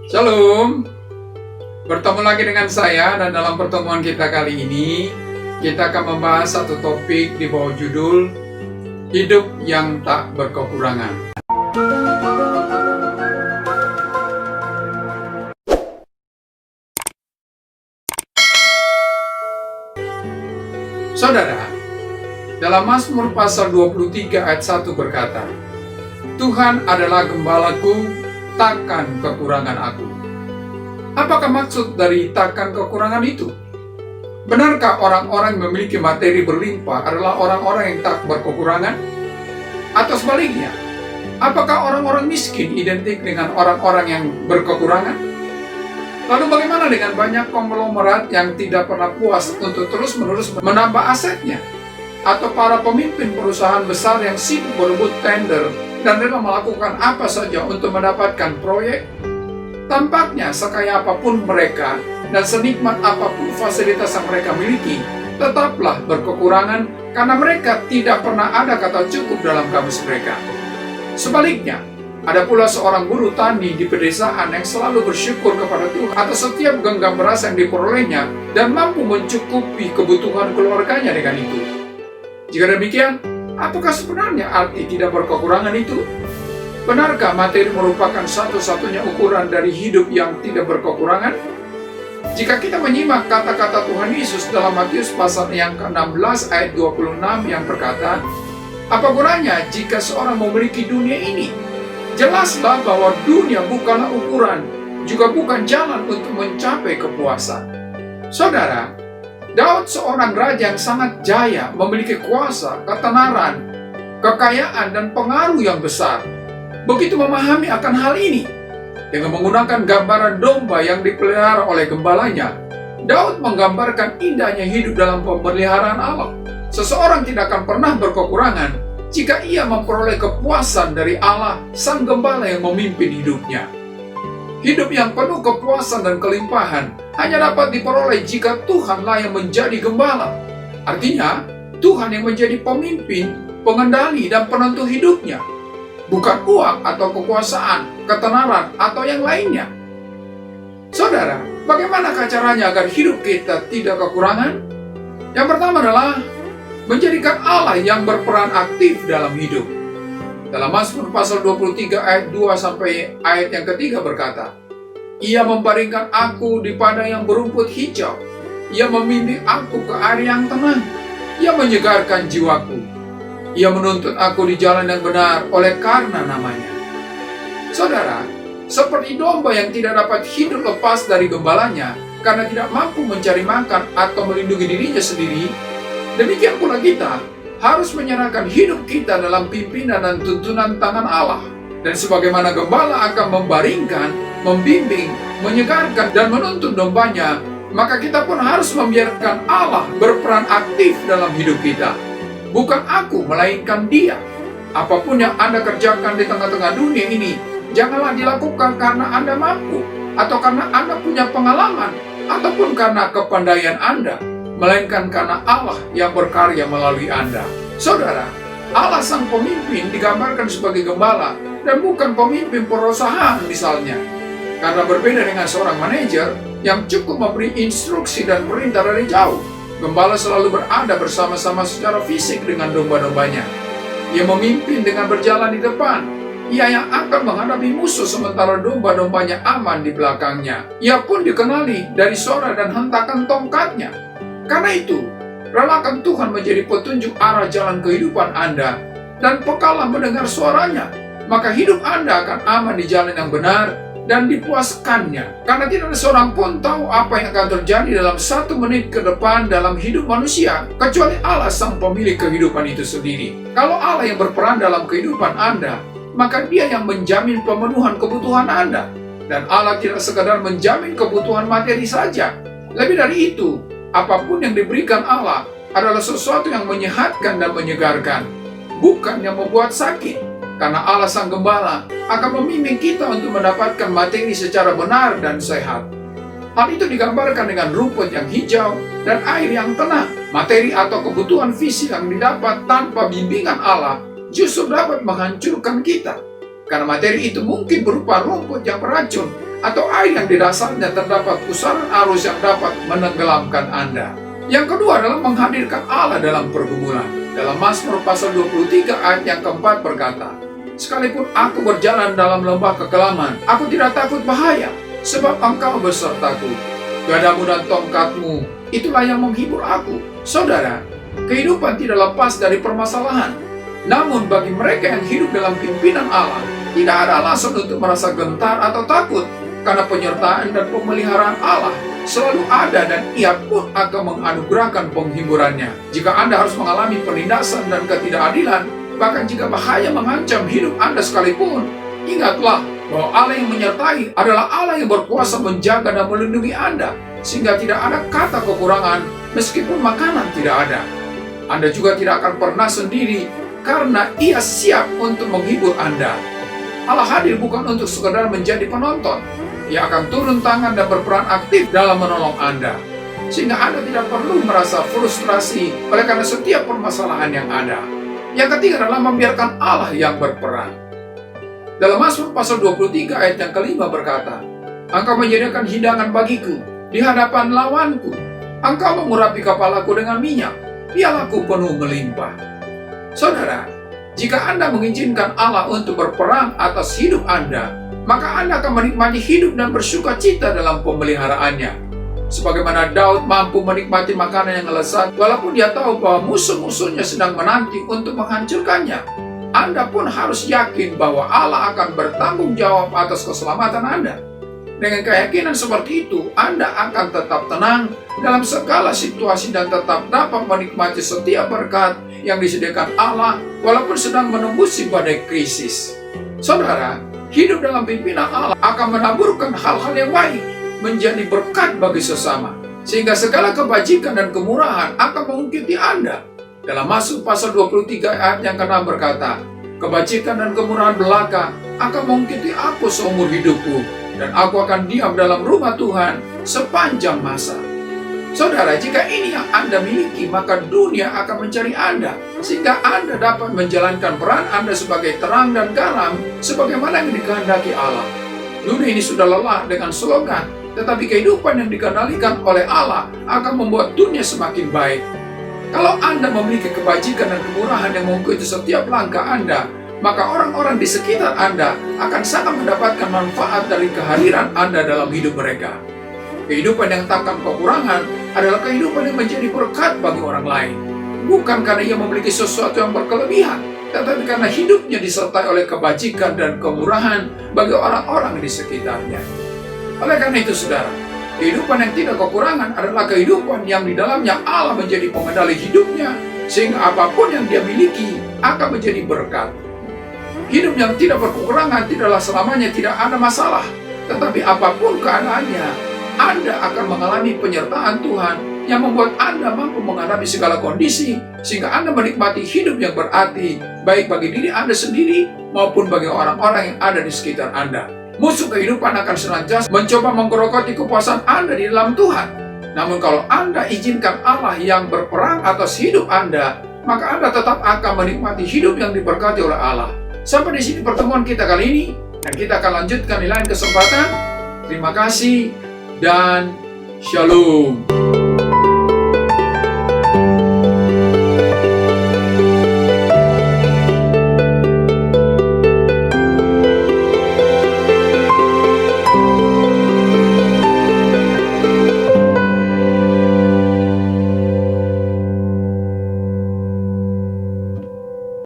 Shalom, bertemu lagi dengan saya dan dalam pertemuan kita kali ini kita akan membahas satu topik di bawah judul Hidup yang tak berkekurangan. Saudara, dalam Mazmur pasal 23 ayat 1 berkata, Tuhan adalah gembalaku, takkan kekurangan aku. Apakah maksud dari takkan kekurangan itu? Benarkah orang-orang yang memiliki materi berlimpah adalah orang-orang yang tak berkekurangan? Atau sebaliknya, apakah orang-orang miskin identik dengan orang-orang yang berkekurangan? Lalu bagaimana dengan banyak konglomerat yang tidak pernah puas untuk terus-menerus menambah asetnya? Atau para pemimpin perusahaan besar yang sibuk berebut tender dan rela melakukan apa saja untuk mendapatkan proyek? Tampaknya sekaya apapun mereka dan senikmat apapun fasilitas yang mereka miliki, tetaplah berkekurangan karena mereka tidak pernah ada kata cukup dalam kamus mereka. Sebaliknya, ada pula seorang buruh tani di pedesaan yang selalu bersyukur kepada Tuhan atas setiap genggam beras yang diperolehnya dan mampu mencukupi kebutuhan keluarganya dengan itu. Jika demikian, apakah sebenarnya arti tidak berkekurangan itu? Benarkah materi merupakan satu-satunya ukuran dari hidup yang tidak berkekurangan? Jika kita menyimak kata-kata Tuhan Yesus dalam Matius pasal yang ke-16 ayat 26 yang berkata, apa gunanya jika seorang memiliki dunia ini? Jelaslah bahwa dunia bukanlah ukuran, juga bukan jalan untuk mencapai kepuasan. Saudara, Daud seorang raja yang sangat jaya, memiliki kuasa, ketenaran, kekayaan, dan pengaruh yang besar. Begitu memahami akan hal ini, dengan menggunakan gambaran domba yang dipelihara oleh gembalanya, Daud menggambarkan indahnya hidup dalam pemeliharaan Allah. Seseorang tidak akan pernah berkekurangan jika ia memperoleh kepuasan dari Allah, sang gembala yang memimpin hidupnya. Hidup yang penuh kepuasan dan kelimpahan hanya dapat diperoleh jika Tuhanlah yang menjadi gembala. Artinya, Tuhan yang menjadi pemimpin, pengendali, dan penentu hidupnya. Bukan uang atau kekuasaan, ketenaran, atau yang lainnya. Saudara, bagaimana caranya agar hidup kita tidak kekurangan? Yang pertama adalah menjadikan Allah yang berperan aktif dalam hidup. Dalam Mazmur pasal 23 ayat 2 sampai ayat yang ketiga berkata, Ia membaringkan aku di padang yang berumput hijau. Ia membimbing aku ke air yang tenang. Ia menyegarkan jiwaku. Ia menuntun aku di jalan yang benar oleh karena namanya. Saudara, seperti domba yang tidak dapat hidup lepas dari gembalanya karena tidak mampu mencari makan atau melindungi dirinya sendiri, demikian pula kita harus menyerahkan hidup kita dalam pimpinan dan tuntunan tangan Allah. Dan sebagaimana gembala akan membaringkan, membimbing, menyegarkan, dan menuntun dombanya, maka kita pun harus membiarkan Allah berperan aktif dalam hidup kita. Bukan aku, melainkan Dia. Apapun yang Anda kerjakan di tengah-tengah dunia ini, janganlah dilakukan karena Anda mampu, atau karena Anda punya pengalaman, ataupun karena kepandaian Anda, melainkan karena Allah yang berkarya melalui Anda. Saudara, Allah sang pemimpin digambarkan sebagai gembala, dan bukan pemimpin perusahaan misalnya. Karena berbeda dengan seorang manajer yang cukup memberi instruksi dan perintah dari jauh, gembala selalu berada bersama-sama secara fisik dengan domba-dombanya. Ia memimpin dengan berjalan di depan. Ia yang akan menghadapi musuh sementara domba-dombanya aman di belakangnya. Ia pun dikenali dari suara dan hentakan tongkatnya. Karena itu, relakan Tuhan menjadi petunjuk arah jalan kehidupan Anda dan pekalah mendengar suaranya. Maka hidup Anda akan aman di jalan yang benar dan dipuaskannya. Karena tidak ada seorang pun tahu apa yang akan terjadi dalam 1 menit ke depan dalam hidup manusia, kecuali Allah sang pemilik kehidupan itu sendiri. Kalau Allah yang berperan dalam kehidupan Anda, maka Dia yang menjamin pemenuhan kebutuhan Anda. Dan Allah tidak sekadar menjamin kebutuhan materi saja. Lebih dari itu, apapun yang diberikan Allah adalah sesuatu yang menyehatkan dan menyegarkan, bukan yang membuat sakit. Karena Allah sang gembala akan membimbing kita untuk mendapatkan materi secara benar dan sehat. Hal itu digambarkan dengan rumput yang hijau dan air yang tenang. Materi atau kebutuhan fisik yang didapat tanpa bimbingan Allah justru dapat menghancurkan kita. Karena materi itu mungkin berupa rumput yang beracun atau air yang di dasarnya terdapat pusaran arus yang dapat menenggelamkan Anda. Yang kedua adalah menghadirkan Allah dalam pergumulan. Dalam Mazmur pasal 23 ayat yang keempat berkata, "Sekalipun aku berjalan dalam lembah kekelaman, aku tidak takut bahaya, sebab Engkau besertaku. Gadamu dan tongkatmu, itulah yang menghibur aku." Saudara, kehidupan tidak lepas dari permasalahan. Namun bagi mereka yang hidup dalam pimpinan Allah, tidak ada alasan untuk merasa gentar atau takut, karena penyertaan dan pemeliharaan Allah selalu ada dan Ia pun akan menganugerahkan penghiburannya. Jika Anda harus mengalami penindasan dan ketidakadilan, bahkan jika bahaya mengancam hidup Anda sekalipun, ingatlah bahwa Allah yang menyertai adalah Allah yang berkuasa menjaga dan melindungi Anda, sehingga tidak ada kata kekurangan meskipun makanan tidak ada. Anda juga tidak akan pernah sendiri karena Ia siap untuk menghibur Anda. Allah hadir bukan untuk sekedar menjadi penonton. Ia akan turun tangan dan berperan aktif dalam menolong Anda, sehingga Anda tidak perlu merasa frustrasi oleh karena setiap permasalahan yang ada. Yang ketiga adalah membiarkan Allah yang berperan. Dalam Mazmur pasal 23 ayat yang kelima berkata, "Engkau menyediakan hidangan bagiku di hadapan lawanku. Engkau mengurapi kepalaku dengan minyak, pialaku penuh melimpah." Saudara, jika Anda mengizinkan Allah untuk berperang atas hidup Anda, maka Anda akan menikmati hidup dan bersuka cita dalam pemeliharaannya. Sebagaimana Daud mampu menikmati makanan yang lezat, walaupun dia tahu bahwa musuh-musuhnya sedang menanti untuk menghancurkannya. Anda pun harus yakin bahwa Allah akan bertanggung jawab atas keselamatan Anda. Dengan keyakinan seperti itu, Anda akan tetap tenang dalam segala situasi dan tetap dapat menikmati setiap berkat yang disediakan Allah walaupun sedang menembusi badai krisis. Saudara, hidup dalam pimpinan Allah akan menaburkan hal-hal yang baik menjadi berkat bagi sesama, sehingga segala kebajikan dan kemurahan akan mengikuti Anda. Dalam Mazmur pasal 23 ayat yang ke-6 berkata, "Kebajikan dan kemurahan belaka akan mengikuti aku seumur hidupku, dan aku akan diam dalam rumah Tuhan sepanjang masa." Saudara, jika ini yang Anda miliki, maka dunia akan mencari Anda, sehingga Anda dapat menjalankan peran Anda sebagai terang dan garam, sebagaimana yang dikehendaki Allah. Dunia ini sudah lelah dengan slogan, tetapi kehidupan yang dikendalikan oleh Allah akan membuat dunia semakin baik. Kalau Anda memiliki kebajikan dan kemurahan yang mengikuti setiap langkah Anda, maka orang-orang di sekitar Anda akan sangat mendapatkan manfaat dari kehadiran Anda dalam hidup mereka. Kehidupan yang takkan kekurangan adalah kehidupan yang menjadi berkat bagi orang lain. Bukan karena ia memiliki sesuatu yang berkelebihan, tetapi karena hidupnya disertai oleh kebajikan dan kemurahan bagi orang-orang di sekitarnya. Oleh karena itu, saudara, kehidupan yang tidak kekurangan adalah kehidupan yang di dalamnya Allah menjadi pengendali hidupnya, sehingga apapun yang dia miliki akan menjadi berkat. Hidup yang tidak berkekurangan tidaklah selamanya tidak ada masalah, tetapi apapun keadaannya, Anda akan mengalami penyertaan Tuhan yang membuat Anda mampu menghadapi segala kondisi, sehingga Anda menikmati hidup yang berarti, baik bagi diri Anda sendiri maupun bagi orang-orang yang ada di sekitar Anda. Musuh kehidupan akan senantiasa mencoba menggerogoti kepuasan Anda di dalam Tuhan. Namun kalau Anda izinkan Allah yang berperang atas hidup Anda, maka Anda tetap akan menikmati hidup yang diberkati oleh Allah. Sampai di sini pertemuan kita kali ini, dan kita akan lanjutkan di lain kesempatan. Terima kasih dan Shalom.